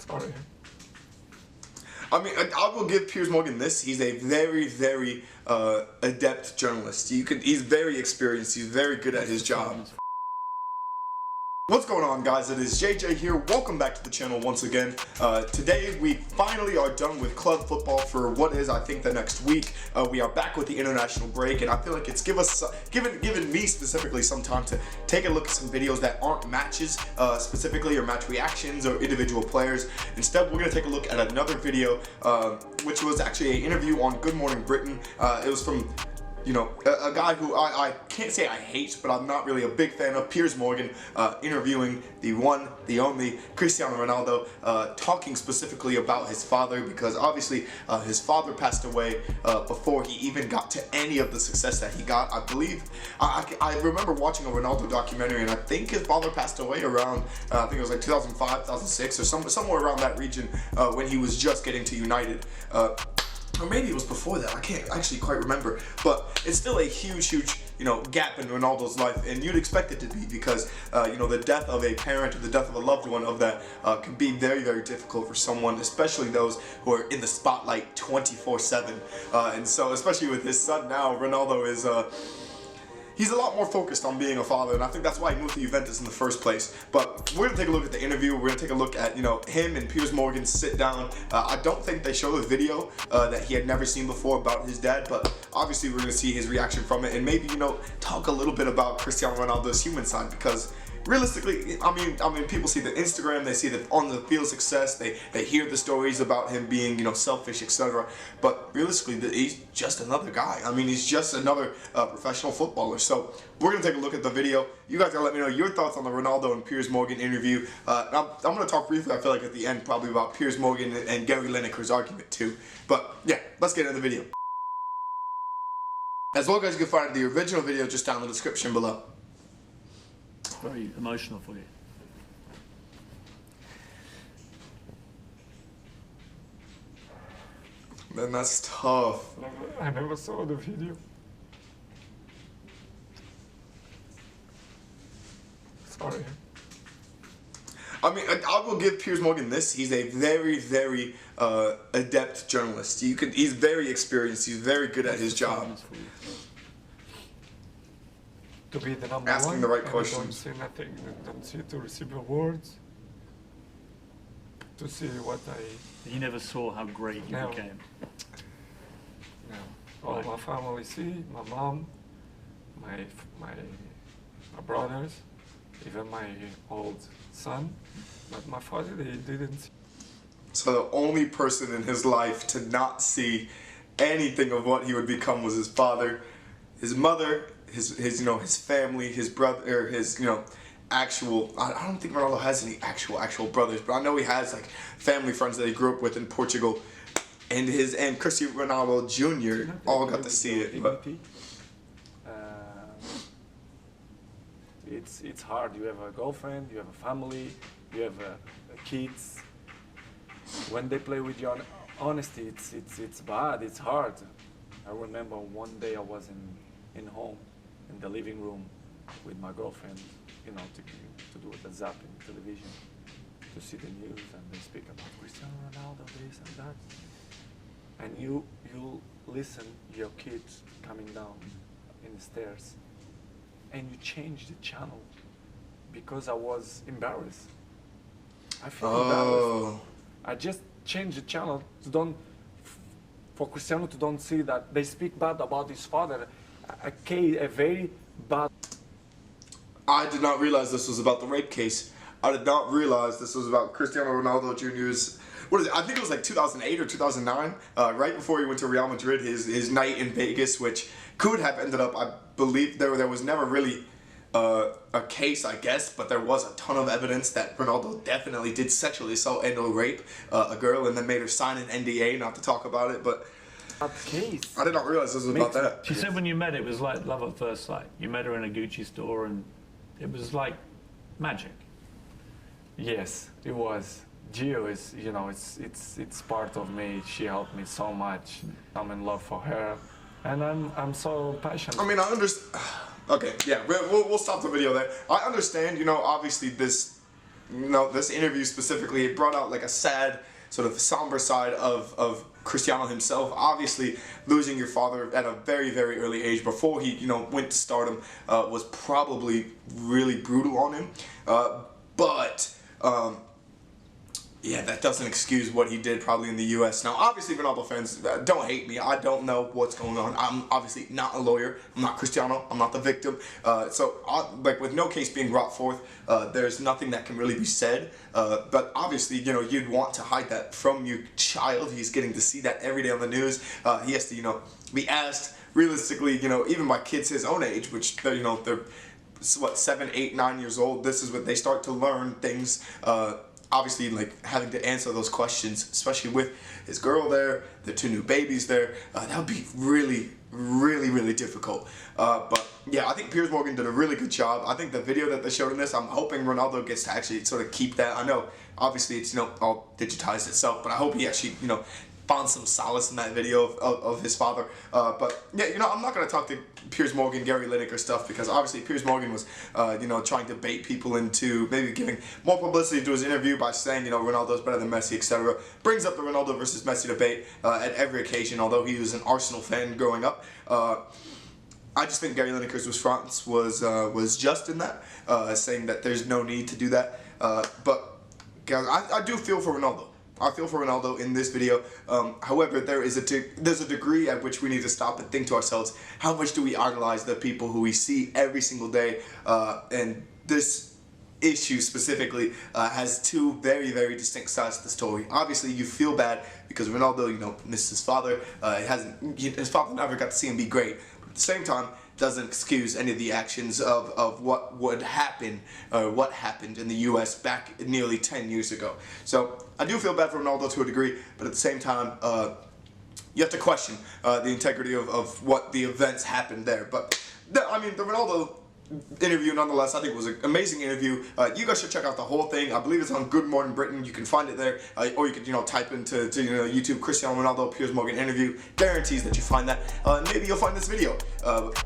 Sorry. I mean, I will give Piers Morgan this. He's a very, very adept journalist. He's very experienced. He's very good at his job. What's going on, guys? It is JJ here. Welcome back to the channel once again. Today we finally are done with club football for what is, I think, the next week. We are back with the international break, and I feel like it's given me specifically some time to take a look at some videos that aren't matches specifically, or match reactions, or individual players. Instead, we're going to take a look at another video, which was actually an interview on Good Morning Britain. It was from, you know, a guy who I can't say I hate, but I'm not really a big fan of, Piers Morgan, interviewing the one, the only Cristiano Ronaldo, talking specifically about his father, because obviously his father passed away before he even got to any of the success that he got. I believe, I remember watching a Ronaldo documentary, and I think his father passed away around, I think it was like 2005, 2006, or somewhere around that region, when he was just getting to United. Or maybe it was before that, I can't actually quite remember, but it's still a huge, you know, gap in Ronaldo's life, and you'd expect it to be, because, you know, the death of a parent or the death of a loved one of that can be very, very difficult for someone, especially those who are in the spotlight 24/7, and so, especially with his son now, Ronaldo is, he's a lot more focused on being a father, and I think that's why he moved to Juventus in the first place. But we're gonna take a look at the interview. We're gonna take a look at, you know, him and Piers Morgan sit down. I don't think they show the video that he had never seen before about his dad, but obviously we're gonna see his reaction from it, and maybe, you know, talk a little bit about Cristiano Ronaldo's human side, because realistically, I mean, people see the Instagram, they see the on the field success, they hear the stories about him being, you know, selfish, etc. But realistically, he's just another guy. I mean, he's just another professional footballer. So we're gonna take a look at the video. You guys gotta let me know your thoughts on the Ronaldo and Piers Morgan interview. I'm gonna talk briefly, I feel like, at the end, probably about Piers Morgan and Gary Lineker's argument too. But yeah, let's get into the video. As well, guys, you can find the original video just down in the description below. Very emotional for you. Man, that's tough. I never saw the video. Sorry. I mean, I will give Piers Morgan this. He's a very, very adept journalist. He's very experienced. He's very good at his job. To be the number Asking one, the right and questions. don't see nothing, don't see to receive awards, to see what You never saw how great you No. became. all my family see, my mom, my brothers, even my old son, but my father, they didn't see. So the only person in his life to not see anything of what he would become was his father, his mother, his you know, his family, his brother, or his, you know, actual, I don't think Ronaldo has any actual brothers, but I know he has, like, family friends that he grew up with in Portugal, and Cristiano Ronaldo Jr. all got to see it. But it's hard. You have a girlfriend, you have a family, you have kids. When they play with you, honesty, it's bad. It's hard. I remember one day I was in home, in the living room, with my girlfriend, you know, to do the zapping television, to see the news, and they speak about Cristiano Ronaldo, this and that. And you listen your kids coming down in the stairs, and you change the channel because I was embarrassed. I feel embarrassed. I just changed the channel for Cristiano to don't see that they speak bad about his father, a very bad. I did not realize this was about the rape case. I did not realize this was about Cristiano Ronaldo Jr.'s, what is it? I think it was like 2008 or 2009, right before he went to Real Madrid, his night in Vegas, which could have ended up, I believe, there was never really a case, I guess, but there was a ton of evidence that Ronaldo definitely did sexually assault and or rape a girl, and then made her sign an NDA not to talk about it. But case. I did not realize this was about that. She said when you met, it was like love at first sight. You met her in a Gucci store, and it was like magic. Yes, it was. Gio is, you know, it's part of me. She helped me so much. I'm in love for her, and I'm so passionate. I mean, I understand. Okay, yeah, we'll stop the video there. I understand, you know, obviously this this interview specifically, it brought out like a sad, sort of somber side of Cristiano himself. Obviously, losing your father at a very, very early age before he, went to stardom was probably really brutal on him. Yeah, that doesn't excuse what he did probably in the U.S. Now, obviously, Ronaldo fans, don't hate me. I don't know what's going on. I'm obviously not a lawyer. I'm not Cristiano. I'm not the victim. Like with no case being brought forth, there's nothing that can really be said. But obviously, you'd want to hide that from your child. He's getting to see that every day on the news. He has to, be asked realistically, even by kids his own age, which they're 7, 8, 9 years old. This is when they start to learn things. Obviously, like having to answer those questions, especially with his girl there, the 2 new babies there, that would be really, really, really difficult. But yeah, I think Piers Morgan did a really good job. I think the video that they showed in this, I'm hoping Ronaldo gets to actually sort of keep that. I know, obviously, it's all digitized itself, but I hope he actually found some solace in that video of his father. But yeah, I'm not gonna talk to Piers Morgan, Gary Lineker stuff, because obviously Piers Morgan was, trying to bait people into maybe giving more publicity to his interview by saying, Ronaldo's better than Messi, etc. Brings up the Ronaldo versus Messi debate at every occasion, although he was an Arsenal fan growing up. I just think Gary Lineker's response was just in that, saying that there's no need to do that. But guys, I do feel for Ronaldo. I feel for Ronaldo in this video. However, there's a degree at which we need to stop and think to ourselves, how much do we idolize the people who we see every single day? And this issue specifically has 2 very, very distinct sides to the story. Obviously, you feel bad because Ronaldo, missed his father. His father never got to see him be great. But at the same time, doesn't excuse any of the actions of what would happen or what happened in the U.S. back nearly 10 years ago. So I do feel bad for Ronaldo to a degree, but at the same time, you have to question the integrity of what the events happened there. But the Ronaldo interview, nonetheless, I think it was an amazing interview. You guys should check out the whole thing. I believe it's on Good Morning Britain. You can find it there, or you can type into YouTube Cristiano Ronaldo Piers Morgan interview. Guarantees that you find that. Maybe you'll find this video.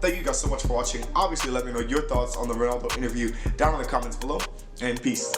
Thank you guys so much for watching. Obviously, let me know your thoughts on the Ronaldo interview down in the comments below. And peace.